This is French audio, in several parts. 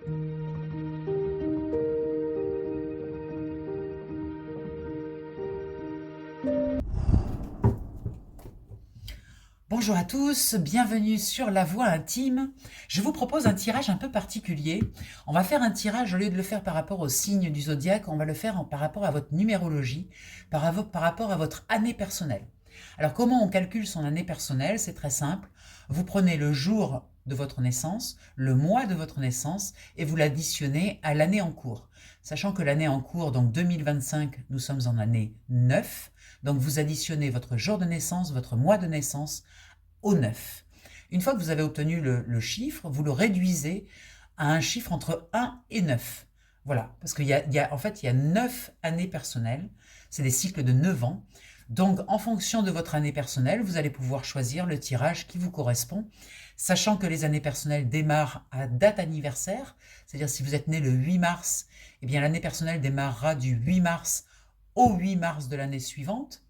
Bonjour à tous, bienvenue sur La Voix Intime. Je vous propose un tirage un peu particulier. On va faire un tirage, au lieu de le faire par rapport au signe du zodiaque, on va le faire par rapport à votre numérologie, par rapport à votre année personnelle. Alors comment on calcule son année personnelle? C'est très simple. Vous prenez le jour de votre naissance, le mois de votre naissance, et vous l'additionnez à l'année en cours. Sachant que l'année en cours, donc 2025, nous sommes en année 9, donc vous additionnez votre jour de naissance, votre mois de naissance, au 9. Une fois que vous avez obtenu le chiffre, vous le réduisez à un chiffre entre 1 et 9. Voilà, parce qu'il y a, en fait, il y a 9 années personnelles, c'est des cycles de 9 ans. Donc, en fonction de votre année personnelle, vous allez pouvoir choisir le tirage qui vous correspond, sachant que les années personnelles démarrent à date anniversaire, c'est-à-dire si vous êtes né le 8 mars, eh bien l'année personnelle démarrera du 8 mars au 8 mars de l'année suivante.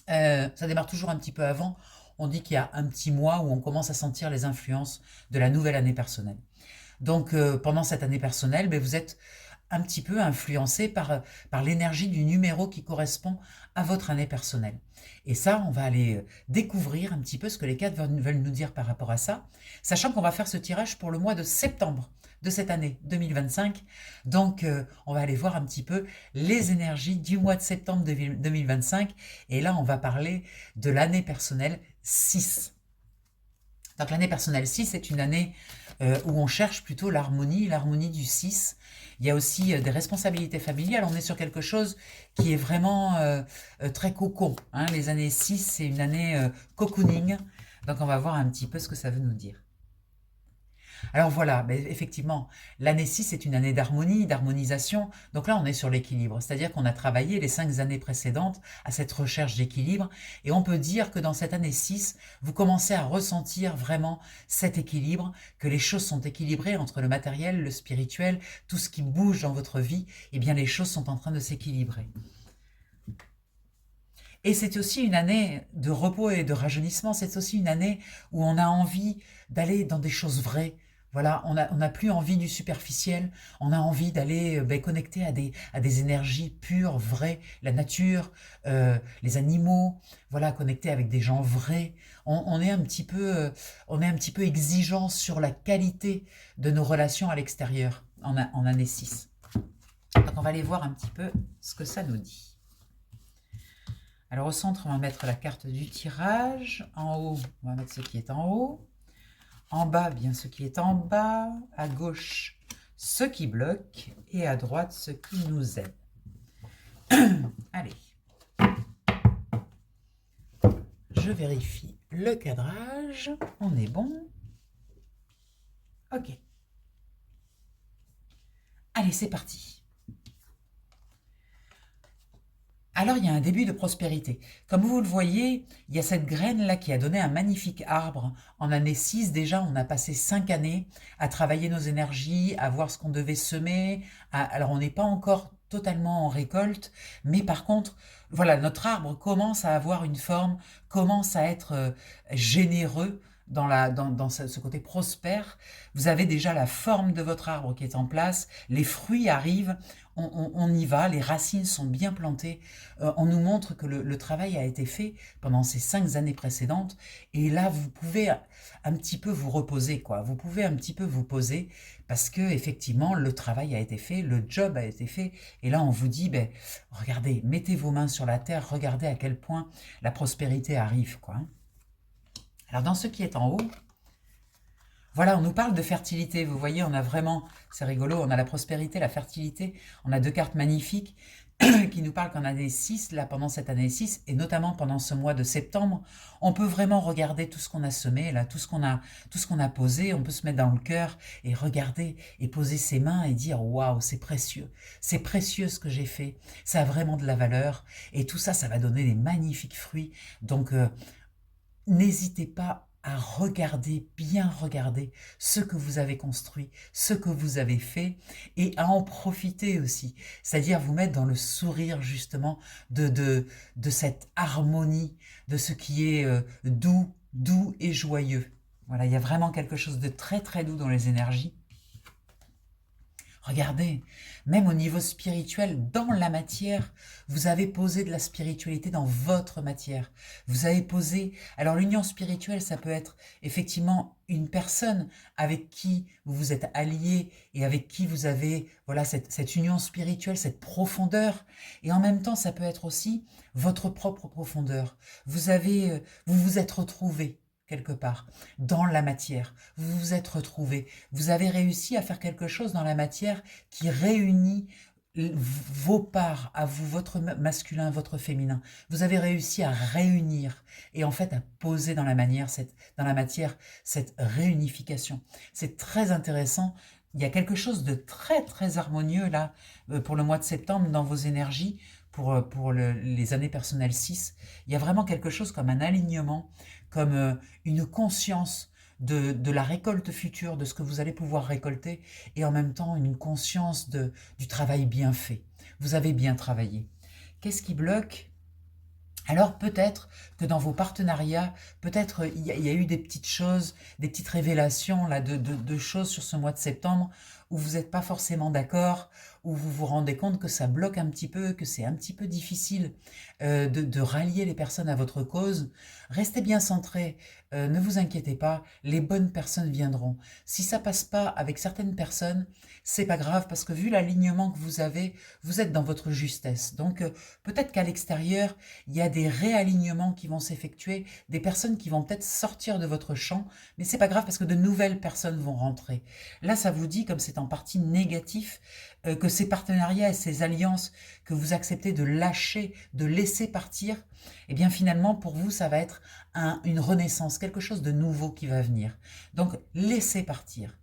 Ça démarre toujours un petit peu avant. On dit qu'il y a un petit mois où on commence à sentir les influences de la nouvelle année personnelle. Donc pendant cette année personnelle, vous êtes un petit peu influencé par l'énergie du numéro qui correspond à votre année personnelle. Et ça, on va aller découvrir un petit peu ce que les cartes veulent nous dire par rapport à ça, sachant qu'on va faire ce tirage pour le mois de septembre de cette année 2025. Donc, on va aller voir un petit peu les énergies du mois de septembre 2025. Et là, on va parler de l'année personnelle 6. Donc, l'année personnelle 6 est une année où on cherche plutôt l'harmonie du 6. Il y a aussi des responsabilités familiales. On est sur quelque chose qui est vraiment très cocon. Hein. Les années 6, c'est une année cocooning. Donc, on va voir un petit peu ce que ça veut nous dire. Alors voilà, effectivement, l'année 6 est une année d'harmonie, d'harmonisation. Donc là, on est sur l'équilibre. C'est-à-dire qu'on a travaillé les 5 années précédentes à cette recherche d'équilibre. Et on peut dire que dans cette année 6, vous commencez à ressentir vraiment cet équilibre, que les choses sont équilibrées entre le matériel, le spirituel, tout ce qui bouge dans votre vie. Eh bien, les choses sont en train de s'équilibrer. Et c'est aussi une année de repos et de rajeunissement. C'est aussi une année où on a envie d'aller dans des choses vraies. Voilà, on n'a plus envie du superficiel, on a envie d'aller connecter à des énergies pures, vraies, la nature, les animaux, voilà, connecter avec des gens vrais. On est un petit peu exigeant sur la qualité de nos relations à l'extérieur en année 6. Donc on va aller voir un petit peu ce que ça nous dit. Alors au centre, on va mettre la carte du tirage. En haut, on va mettre ce qui est en haut. En bas, bien ce qui est en bas. À gauche, ce qui bloque. Et à droite, ce qui nous aide. Allez. Je vérifie le cadrage. On est bon. Ok. Allez, c'est parti. Alors, il y a un début de prospérité. Comme vous le voyez, il y a cette graine-là qui a donné un magnifique arbre. En année 6, déjà, on a passé 5 années à travailler nos énergies, à voir ce qu'on devait semer. Alors, on n'est pas encore totalement en récolte, mais par contre, voilà, notre arbre commence à avoir une forme, commence à être généreux dans ce côté prospère. Vous avez déjà la forme de votre arbre qui est en place, les fruits arrivent, on y va, les racines sont bien plantées, on nous montre que le travail a été fait pendant ces 5 années précédentes, et là vous pouvez un petit peu vous reposer, quoi. Vous pouvez un petit peu vous poser, parce que effectivement le travail a été fait, le job a été fait, et là on vous dit, regardez, mettez vos mains sur la terre, regardez à quel point la prospérité arrive, quoi. Alors dans ce qui est en haut, voilà, on nous parle de fertilité. Vous voyez, on a vraiment, c'est rigolo, on a la prospérité, la fertilité. On a 2 cartes magnifiques qui nous parlent qu'en année 6, là, pendant cette année 6, et notamment pendant ce mois de septembre, on peut vraiment regarder tout ce qu'on a semé, là, tout ce qu'on a posé. On peut se mettre dans le cœur et regarder et poser ses mains et dire waouh, c'est précieux ce que j'ai fait. Ça a vraiment de la valeur. Et tout ça, ça va donner des magnifiques fruits. Donc, n'hésitez pas à bien regarder ce que vous avez construit, ce que vous avez fait, et à en profiter aussi. C'est-à-dire vous mettre dans le sourire justement de cette harmonie, de ce qui est doux et joyeux. Voilà, il y a vraiment quelque chose de très très doux dans les énergies. Regardez, même au niveau spirituel, dans la matière, vous avez posé de la spiritualité dans votre matière. Vous avez posé... Alors l'union spirituelle, ça peut être effectivement une personne avec qui vous vous êtes allié et avec qui vous avez voilà cette union spirituelle, cette profondeur. Et en même temps, ça peut être aussi votre propre profondeur. Vous vous êtes retrouvés quelque part, dans la matière. Vous vous êtes retrouvés. Vous avez réussi à faire quelque chose dans la matière qui réunit vos parts à vous, votre masculin, votre féminin. Vous avez réussi à réunir et en fait à poser dans la matière cette réunification. C'est très intéressant. Il y a quelque chose de très très harmonieux là pour le mois de septembre dans vos énergies pour les années personnelles 6. Il y a vraiment quelque chose comme un alignement, comme une conscience de la récolte future, de ce que vous allez pouvoir récolter, et en même temps une conscience du travail bien fait. Vous avez bien travaillé. Qu'est-ce qui bloque ? Alors peut-être que dans vos partenariats, peut-être il y a eu des petites choses, des petites révélations là, de choses sur ce mois de septembre où vous n'êtes pas forcément d'accord, où vous vous rendez compte que ça bloque un petit peu, que c'est un petit peu difficile de rallier les personnes à votre cause. Restez bien centrés, ne vous inquiétez pas, les bonnes personnes viendront. Si ça passe pas avec certaines personnes, c'est pas grave parce que vu l'alignement que vous avez, vous êtes dans votre justesse. Donc peut-être qu'à l'extérieur, il y a des réalignements qui vont s'effectuer, des personnes qui vont peut-être sortir de votre champ, mais c'est pas grave parce que de nouvelles personnes vont rentrer. Là, ça vous dit, comme c'est en partie négatif, que ces partenariats et ces alliances que vous acceptez de lâcher, de laisser partir, eh bien finalement pour vous ça va être une renaissance, quelque chose de nouveau qui va venir. Donc laissez partir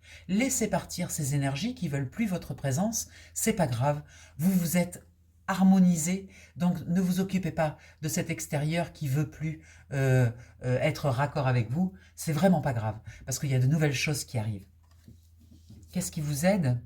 ces énergies qui veulent plus votre présence, c'est pas grave, vous vous êtes harmonisé, donc ne vous occupez pas de cet extérieur qui veut plus être raccord avec vous, c'est vraiment pas grave, parce qu'il y a de nouvelles choses qui arrivent. Qu'est-ce qui vous aide ?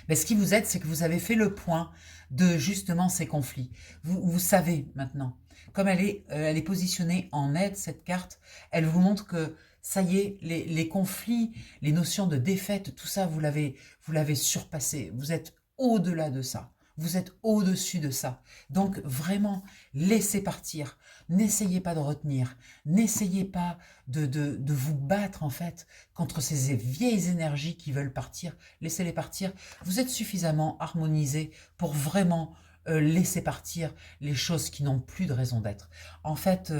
Mais ce qui vous aide, c'est que vous avez fait le point de justement ces conflits. Vous savez maintenant, comme elle est positionnée en aide, cette carte, elle vous montre que ça y est, les conflits, les notions de défaite, tout ça, vous l'avez surpassé. Vous êtes au-delà de ça. Vous êtes au-dessus de ça. Donc vraiment, laissez partir. N'essayez pas de retenir. N'essayez pas de vous battre en fait contre ces vieilles énergies qui veulent partir. Laissez-les partir. Vous êtes suffisamment harmonisé pour vraiment laisser partir les choses qui n'ont plus de raison d'être. En fait,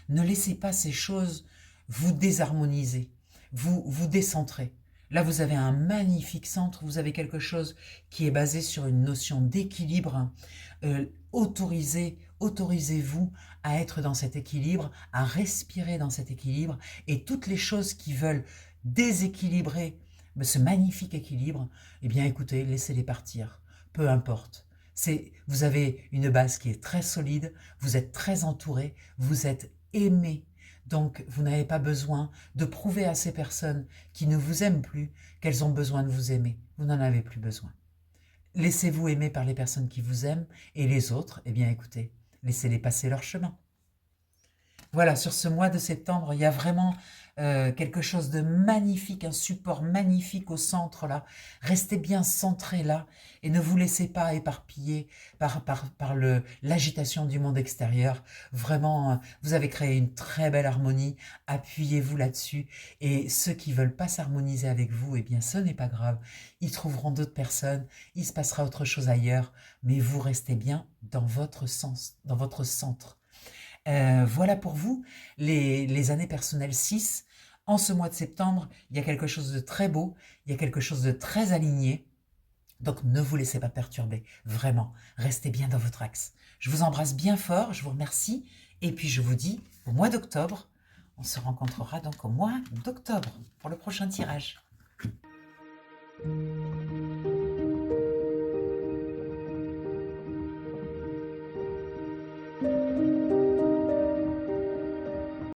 ne laissez pas ces choses vous désharmoniser, vous décentrer. Là, vous avez un magnifique centre, vous avez quelque chose qui est basé sur une notion d'équilibre. Autorisez-vous à être dans cet équilibre, à respirer dans cet équilibre, et toutes les choses qui veulent déséquilibrer ce magnifique équilibre, eh bien écoutez, laissez-les partir, peu importe. Vous avez une base qui est très solide, vous êtes très entouré, vous êtes aimé. Donc, vous n'avez pas besoin de prouver à ces personnes qui ne vous aiment plus qu'elles ont besoin de vous aimer. Vous n'en avez plus besoin. Laissez-vous aimer par les personnes qui vous aiment et les autres, eh bien écoutez, laissez-les passer leur chemin. Voilà, sur ce mois de septembre, il y a vraiment quelque chose de magnifique, un support magnifique au centre là. Restez bien centré là et ne vous laissez pas éparpiller par l'agitation du monde extérieur. Vraiment, vous avez créé une très belle harmonie, appuyez-vous là-dessus. Et ceux qui ne veulent pas s'harmoniser avec vous, eh bien ce n'est pas grave. Ils trouveront d'autres personnes, il se passera autre chose ailleurs, mais vous restez bien dans votre sens, dans votre centre. Voilà pour vous, les années personnelles 6. En ce mois de septembre, il y a quelque chose de très beau, il y a quelque chose de très aligné. Donc ne vous laissez pas perturber, vraiment, restez bien dans votre axe. Je vous embrasse bien fort, je vous remercie, et puis je vous dis au mois d'octobre, on se rencontrera donc au mois d'octobre pour le prochain tirage.